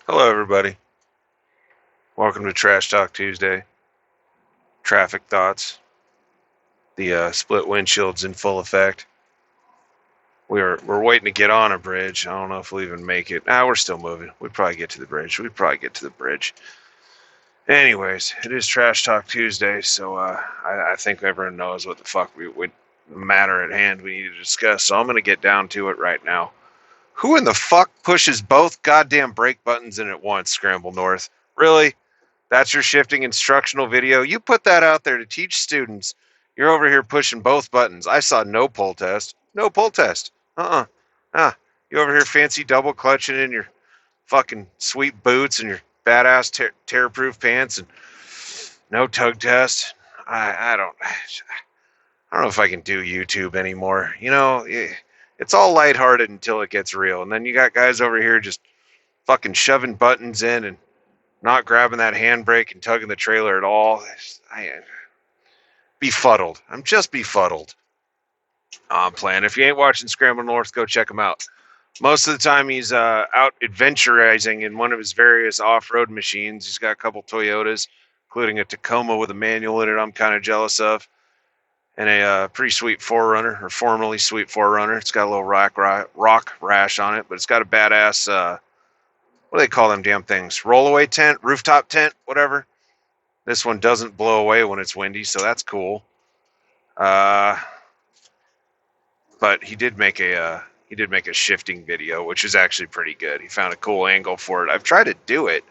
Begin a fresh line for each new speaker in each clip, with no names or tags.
Hello, everybody. Welcome to Trash Talk Tuesday. Traffic thoughts. The split windshields in full effect. We're waiting to get on a bridge. I don't know if we'll even make it. We're still moving. We probably get to the bridge. Anyways, it is Trash Talk Tuesday, so I think everyone knows what the fuck we would matter at hand we need to discuss. So I'm gonna get down to it right now. Who in the fuck pushes both goddamn brake buttons in at once? Scramble North. Really? That's your shifting instructional video. You put that out there to teach students. You're over here pushing both buttons. I saw no pull test. No pull test. Ah, you over here fancy double clutching in your fucking sweet boots and your badass tear-proof pants and no tug test. I don't know if I can do YouTube anymore. It's all lighthearted until it gets real. And then you got guys over here just fucking shoving buttons in and not grabbing that handbrake and tugging the trailer at all. Befuddled. I'm just befuddled. I'm playing. If you ain't watching Scramble North, go check him out. Most of the time, he's out adventurizing in one of his various off-road machines. He's got a couple Toyotas, including a Tacoma with a manual in it. I'm kind of jealous of, and a pretty sweet 4Runner, or formerly sweet 4Runner. It's got a little rock rash on it, but it's got a badass. What do they call them damn things? Rollaway tent, rooftop tent, whatever. This one doesn't blow away when it's windy, so that's cool. Uh, but he did make a shifting video, which is actually pretty good. He found a cool angle for it. I've tried to do it.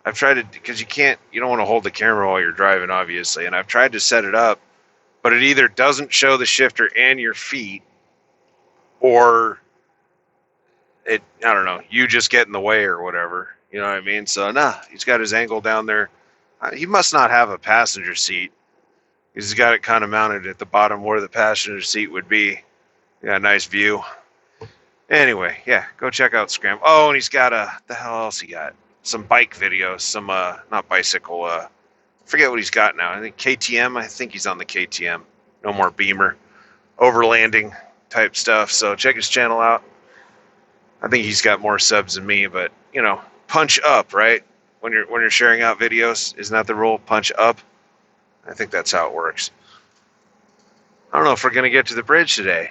Because you don't want to hold the camera while you're driving, obviously. And I've tried to set it up, but it either doesn't show the shifter and your feet, or I don't know, you just get in the way or whatever. You know what I mean? So he's got his angle down there. He must not have a passenger seat. He's got it kind of mounted at the bottom where the passenger seat would be. Yeah, nice view. Anyway, yeah, go check out Scram. Oh, and he's got the hell else he got? Some bike videos, some not bicycle. Forget what he's got now. I think KTM. I think he's on the KTM. No more Beamer, overlanding type stuff. So check his channel out. I think he's got more subs than me, but punch up, right? When you're sharing out videos, isn't that the rule? Punch up. I think that's how it works. I don't know if we're gonna get to the bridge today.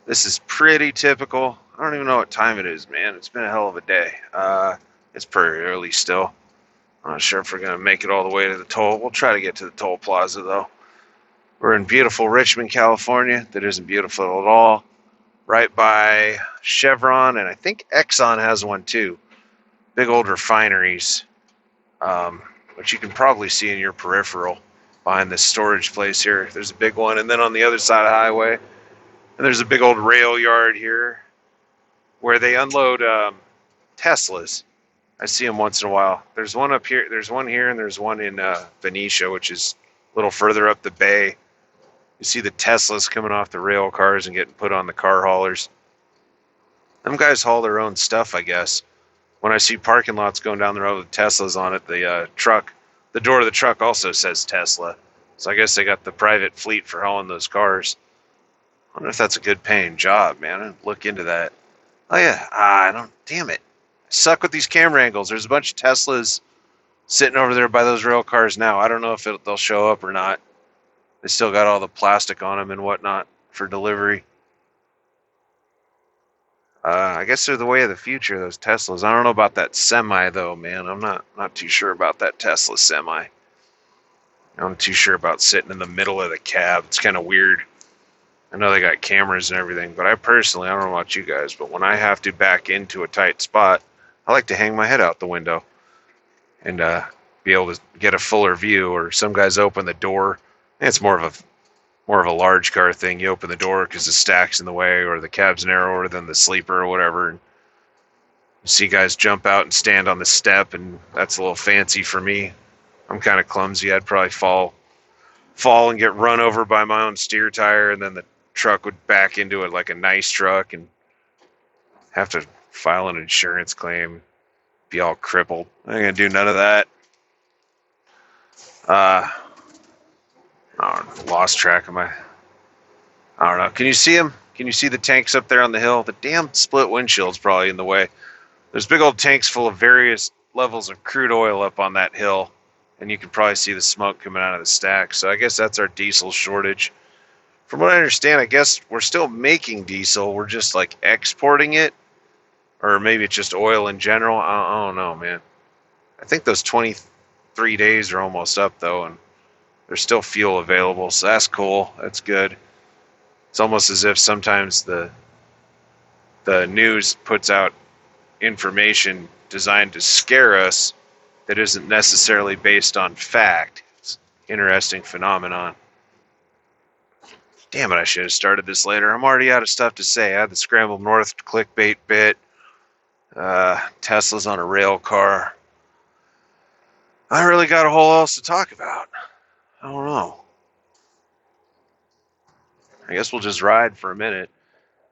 This is pretty typical. I don't even know what time it is, man. It's been a hell of a day. It's pretty early still. I'm not sure if we're going to make it all the way to the toll. We'll try to get to the toll plaza, though. We're in beautiful Richmond, California. That isn't beautiful at all. Right by Chevron, and I think Exxon has one, too. Big old refineries, which you can probably see in your peripheral behind this storage place here. There's a big one, and then on the other side of the highway, and there's a big old rail yard here where they unload Teslas. I see them once in a while. There's one up here. There's one here, and there's one in Benicia, which is a little further up the bay. You see the Teslas coming off the rail cars and getting put on the car haulers. Them guys haul their own stuff, I guess. When I see parking lots going down the road with Teslas on it, the door of the truck also says Tesla. So I guess they got the private fleet for hauling those cars. I wonder if that's a good paying job, man. I'd look into that. Oh yeah, damn it. I suck with these camera angles. There's a bunch of Teslas sitting over there by those rail cars now. I don't know if they'll show up or not. They still got all the plastic on them and whatnot for delivery. I guess they're the way of the future, those Teslas. I don't know about that semi though, man. I'm not too sure about that Tesla semi. I'm too sure about sitting in the middle of the cab. It's kind of weird. I know they got cameras and everything, but I don't know about you guys, but when I have to back into a tight spot, I like to hang my head out the window and be able to get a fuller view. Or some guys open the door. It's more of a large car thing. You open the door because the stack's in the way, or the cab's narrower than the sleeper or whatever. And you see guys jump out and stand on the step, and that's a little fancy for me. I'm kind of clumsy. I'd probably fall and get run over by my own steer tire, and then the truck would back into it like a nice truck and have to file an insurance claim, be all crippled. I ain't gonna do none of that. Lost track of my. I don't know. Can you see them? Can you see the tanks up there on the hill? The damn split windshield's probably in the way. There's big old tanks full of various levels of crude oil up on that hill, and you can probably see the smoke coming out of the stack. So I guess that's our diesel shortage. From what I understand, I guess we're still making diesel. We're just like exporting it, or maybe it's just oil in general. I don't know, man. I think those 23 days are almost up though, and there's still fuel available, so that's cool. That's good. It's almost as if sometimes the news puts out information designed to scare us that isn't necessarily based on fact. It's an interesting phenomenon. Damn it, I should have started this later. I'm already out of stuff to say. I had the Scramble North clickbait bit. Tesla's on a rail car. I really got a whole else to talk about. I don't know. I guess we'll just ride for a minute.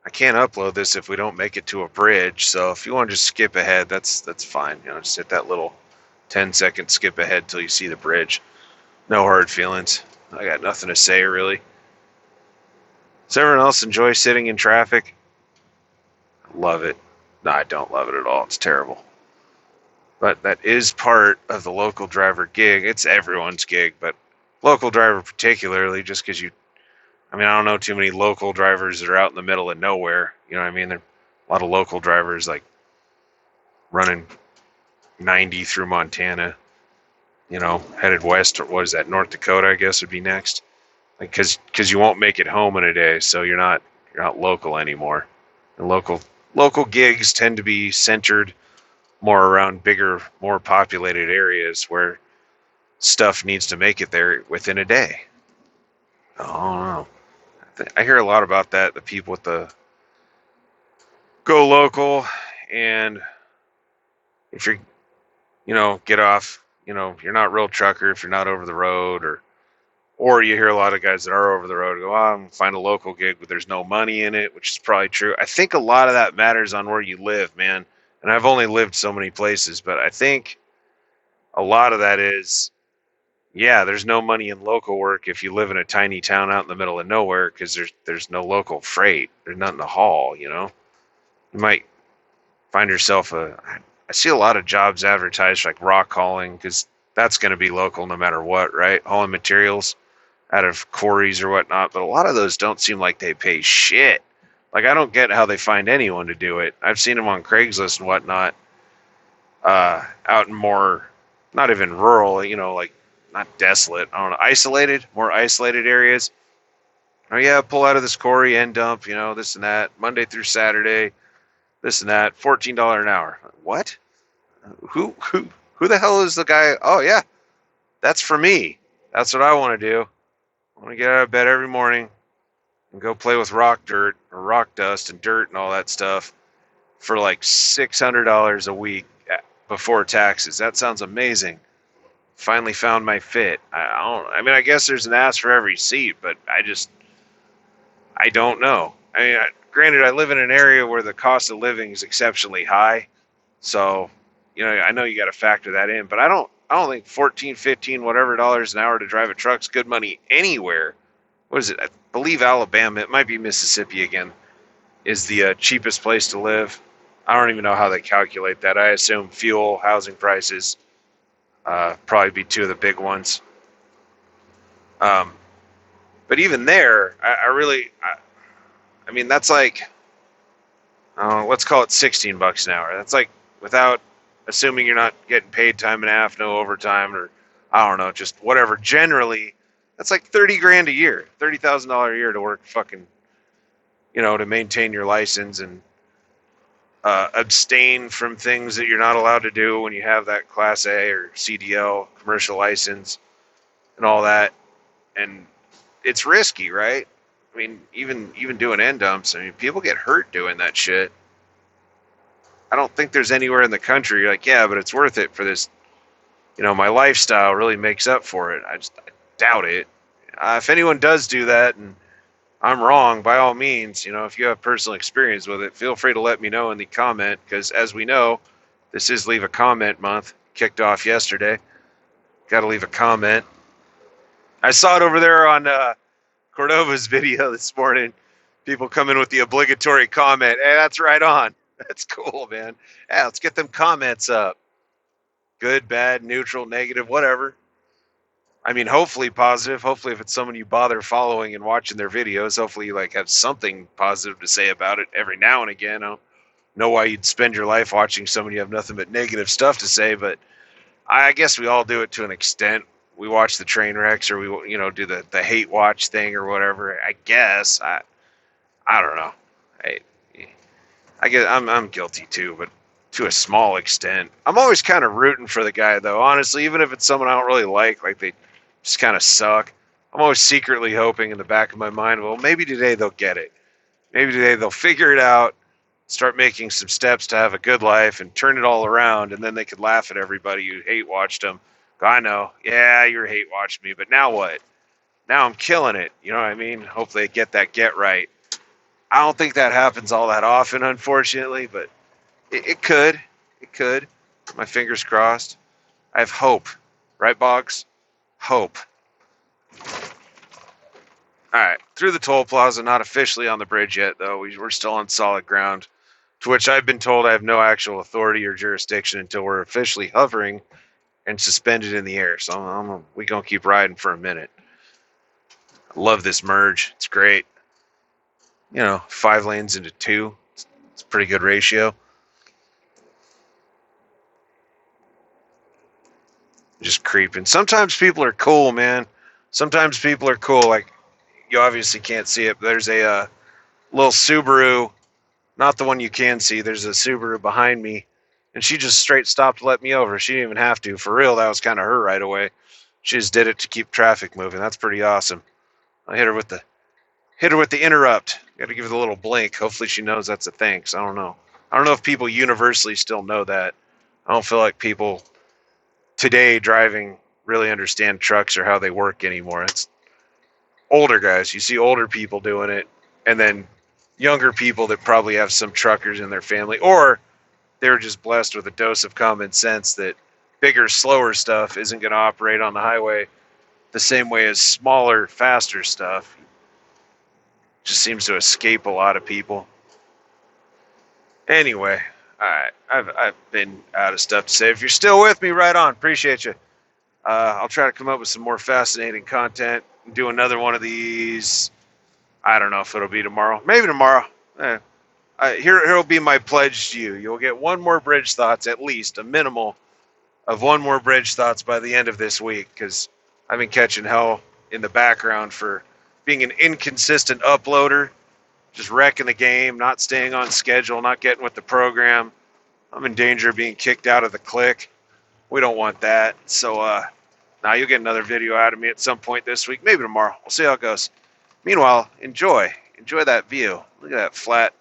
I can't upload this if we don't make it to a bridge, so if you want to just skip ahead, that's fine. You know, just hit that little 10-second skip ahead till you see the bridge. No hard feelings. I got nothing to say, really. Does everyone else enjoy sitting in traffic? I love it. No, I don't love it at all. It's terrible. But that is part of the local driver gig. It's everyone's gig, but local driver particularly, just because I don't know too many local drivers that are out in the middle of nowhere. You know what I mean? There are a lot of local drivers like running 90 through Montana, headed west, or what is that, North Dakota, I guess would be next. Like, because you won't make it home in a day, so you're not local anymore. And local gigs tend to be centered more around bigger, more populated areas where stuff needs to make it there within a day. I don't know. I hear a lot about that, the people with the go local, and if you're, get off, you're not real trucker if you're not over the road, or you hear a lot of guys that are over the road go, I'm going to find a local gig, but there's no money in it, which is probably true. I think a lot of that matters on where you live, man. And I've only lived so many places, but I think a lot of that is, yeah, there's no money in local work if you live in a tiny town out in the middle of nowhere because there's no local freight. There's nothing to haul, You might find yourself I see a lot of jobs advertised like rock hauling because that's going to be local no matter what, right? Hauling materials out of quarries or whatnot, but a lot of those don't seem like they pay shit. Like, I don't get how they find anyone to do it. I've seen them on Craigslist and whatnot, out in more, not even rural, like not desolate, I don't know, more isolated areas. Oh yeah, pull out of this quarry, end dump, this and that, Monday through Saturday, this and that, $14 an hour. What? Who the hell is the guy? Oh yeah, that's for me. That's what I want to do. I want to get out of bed every morning and go play with rock dirt or rock dust and dirt and all that stuff for like $600 a week before taxes. That sounds amazing. Finally found my fit. I guess there's an ass for every seat, but I don't know. Granted, I live in an area where the cost of living is exceptionally high, so I know you got to factor that in. But I don't think 14, 15, whatever dollars an hour to drive a truck's good money anywhere. What is it? I believe Alabama. It might be Mississippi again. Is the cheapest place to live. I don't even know how they calculate that. I assume fuel, housing prices, probably be two of the big ones. But even there, that's like, let's call it $16 an hour. That's like, without assuming you're not getting paid time and a half, no overtime, or I don't know, just whatever. Generally, that's like $30,000 a year, $30,000 a year to work fucking, to maintain your license and abstain from things that you're not allowed to do when you have that Class A or CDL commercial license and all that. And it's risky, right? Even doing end dumps, people get hurt doing that shit. I don't think there's anywhere in the country you're like, yeah, but it's worth it for this. My lifestyle really makes up for it. I doubt it. If anyone does do that and I'm wrong, by all means, if you have personal experience with it, feel free to let me know in the comment, because as we know, this is Leave a Comment month, kicked off yesterday. Got to leave a comment. I saw it over there on Cordova's video this morning. People come in with the obligatory comment. Hey, that's right on. That's cool, man. Yeah, let's get them comments up. Good, bad, neutral, negative, whatever. I mean, hopefully positive. Hopefully, if it's someone you bother following and watching their videos, hopefully you like have something positive to say about it every now and again. I don't know why you'd spend your life watching someone you have nothing but negative stuff to say, but I guess we all do it to an extent. We watch the train wrecks, or we do the hate watch thing or whatever. I guess I don't know. I I guess I'm guilty too, but to a small extent. I'm always kind of rooting for the guy though. Honestly, even if it's someone I don't really like they just kind of suck. I'm always secretly hoping in the back of my mind, well, maybe today they'll get it. Maybe today they'll figure it out, start making some steps to have a good life, and turn it all around, and then they could laugh at everybody who hate watched them. I know, yeah, you're hate watched me, but now what? Now I'm killing it. You know what I mean? Hopefully they get that get right. I don't think that happens all that often, unfortunately, but it could. It could. My fingers crossed. I have hope. Right, Boggs? Hope. All right. Through the toll plaza, not officially on the bridge yet, though. We're still on solid ground, to which I've been told I have no actual authority or jurisdiction until we're officially hovering and suspended in the air. So we're going to keep riding for a minute. I love this merge. It's great. 5 lanes into 2. It's a pretty good ratio. Just creeping. Sometimes people are cool, man. Sometimes people are cool. Like, you obviously can't see it, but there's a little Subaru, not the one you can see. There's a Subaru behind me, and she just straight stopped to let me over. She didn't even have to. For real, that was kind of her right away. She just did it to keep traffic moving. That's pretty awesome. I hit her with the interrupt. Got to give her the little blink. Hopefully she knows that's a thing. 'Cause I don't know. I don't know if people universally still know that. I don't feel like people today driving really understand trucks or how they work anymore. It's older guys. You see older people doing it, and then younger people that probably have some truckers in their family, or they were just blessed with a dose of common sense that bigger, slower stuff isn't going to operate on the highway the same way as smaller, faster stuff. Just seems to escape a lot of people. Anyway, all right, I've been out of stuff to say. If you're still with me, right on. Appreciate you. I'll try to come up with some more fascinating content. Do another one of these. I don't know if it'll be tomorrow. Maybe tomorrow. Here'll be my pledge to you. You'll get one more bridge thoughts, at least a minimal of one more bridge thoughts by the end of this week, because I've been catching hell in the background for being an inconsistent uploader, just wrecking the game, not staying on schedule, not getting with the program. I'm in danger of being kicked out of the clique. We don't want that. So now you'll get another video out of me at some point this week, maybe tomorrow. We'll see how it goes. Meanwhile, enjoy that view. Look at that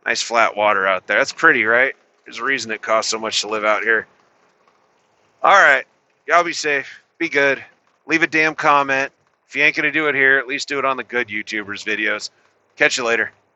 nice flat water out there. That's pretty, right? There's a reason it costs so much to live out here. All right, y'all be safe. Be good. Leave a damn comment. If you ain't gonna do it here, at least do it on the good YouTubers videos. Catch you later.